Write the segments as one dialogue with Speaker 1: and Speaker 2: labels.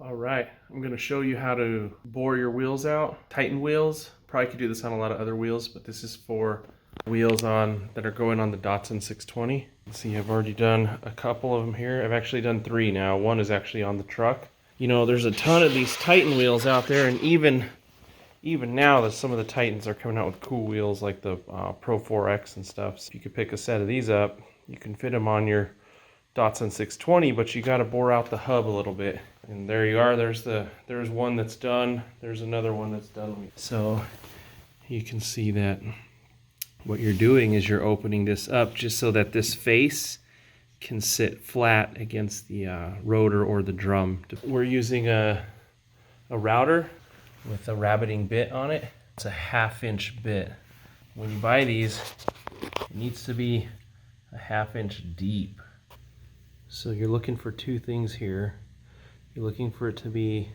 Speaker 1: All right, I'm gonna show you how to bore your wheels out. Titan wheels, probably could do this on a lot of other wheels, but this is for wheels that are going on the Datsun 620. See, I've already done a couple of them here. I've actually done 3 now. One is actually on the truck. You know, there's a ton of these Titan wheels out there, and even now that some of the Titans are coming out with cool wheels like the Pro 4X and stuff. So you could pick a set of these up. You can fit them on your Datsun 620, but you got to bore out the hub a little bit. And there you are. There's one that's done. There's another one that's done. So you can see that what you're doing is you're opening this up just so that this face can sit flat against the rotor or the drum. We're using a router with a rabbiting bit on it. It's a 1/2 inch bit. When you buy these, it needs to be a 1/2 inch deep. So you're looking for 2 things here. You're looking for it to be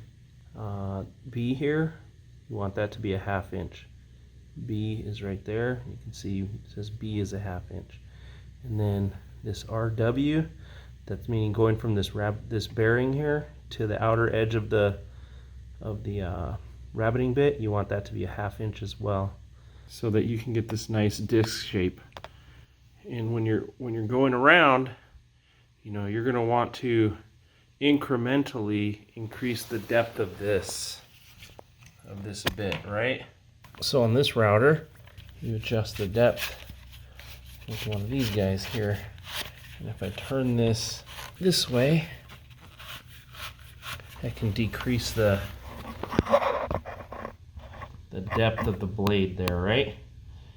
Speaker 1: B here. You want that to be a 1/2 inch. B is right there. You can see it says B is a 1/2 inch. And then this RW, that's meaning going from this bearing here to the outer edge of the rabbiting bit. You want that to be a 1/2 inch as well, so that you can get this nice disc shape. And when you're going around, you know, you're going to want to incrementally increase the depth of this bit, right? So on this router, you adjust the depth with one of these guys here. And if I turn this way, I can decrease the depth of the blade there, right?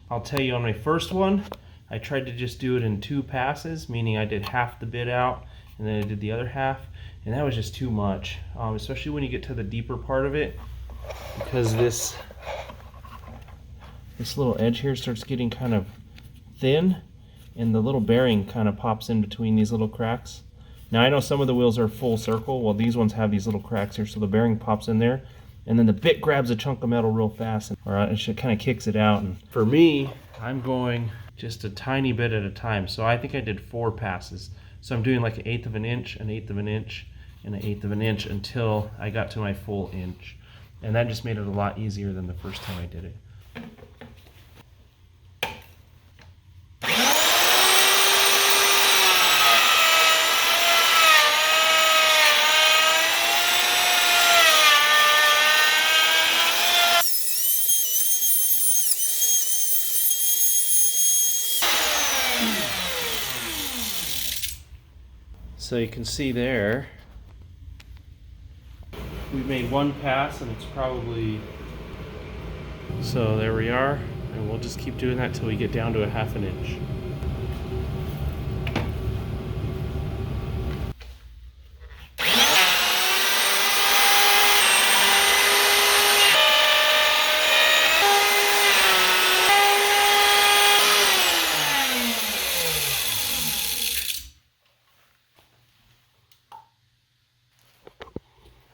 Speaker 1: I'll tell you, on my first one, I tried to just do it in 2 passes, meaning I did half the bit out and then I did the other half, and that was just too much, especially when you get to the deeper part of it, because this little edge here starts getting kind of thin, and the little bearing kind of pops in between these little cracks. Now I know some of the wheels are full circle, well these ones have these little cracks here, so the bearing pops in there, and then the bit grabs a chunk of metal real fast, or it kind of kicks it out. And for me, I'm going just a tiny bit at a time. So I think I did 4 passes. So I'm doing like 1/8 of an inch, 1/8 of an inch, and 1/8 of an inch until I got to my full inch. And that just made it a lot easier than the first time I did it. So you can see there, we made 1 pass, and it's probably, so there we are, and we'll just keep doing that till we get down to a 1/2 an inch.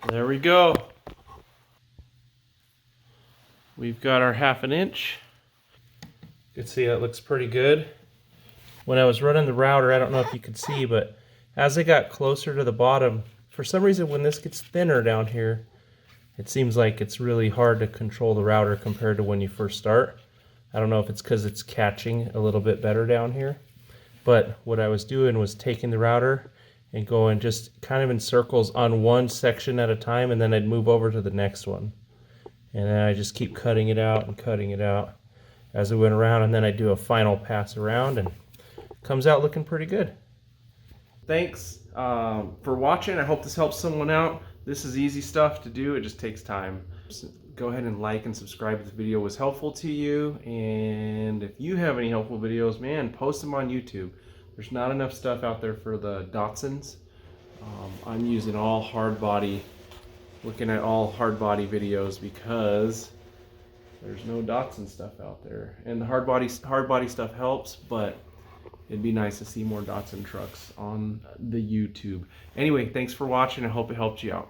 Speaker 1: There we go. We've got our 1/2 an inch. You can see that looks pretty good. When I was running the router, I don't know if you could see, but as I got closer to the bottom, for some reason when this gets thinner down here, it seems like it's really hard to control the router compared to when you first start. I don't know if it's because it's catching a little bit better down here, but what I was doing was taking the router and going just kind of in circles on one section at a time, and then I'd move over to the next one. And then I just keep cutting it out and cutting it out as I went around, and then I do a final pass around, and it comes out looking pretty good. Thanks for watching. I hope this helps someone out. This is easy stuff to do. It just takes time. So go ahead and like and subscribe if the video was helpful to you. And if you have any helpful videos, man, post them on YouTube. There's not enough stuff out there for the Datsuns. I'm using all hard body, looking at all hard body videos because there's no Datsun stuff out there. And the hard body stuff helps, but it'd be nice to see more Datsun trucks on the YouTube. Anyway, thanks for watching. I hope it helped you out.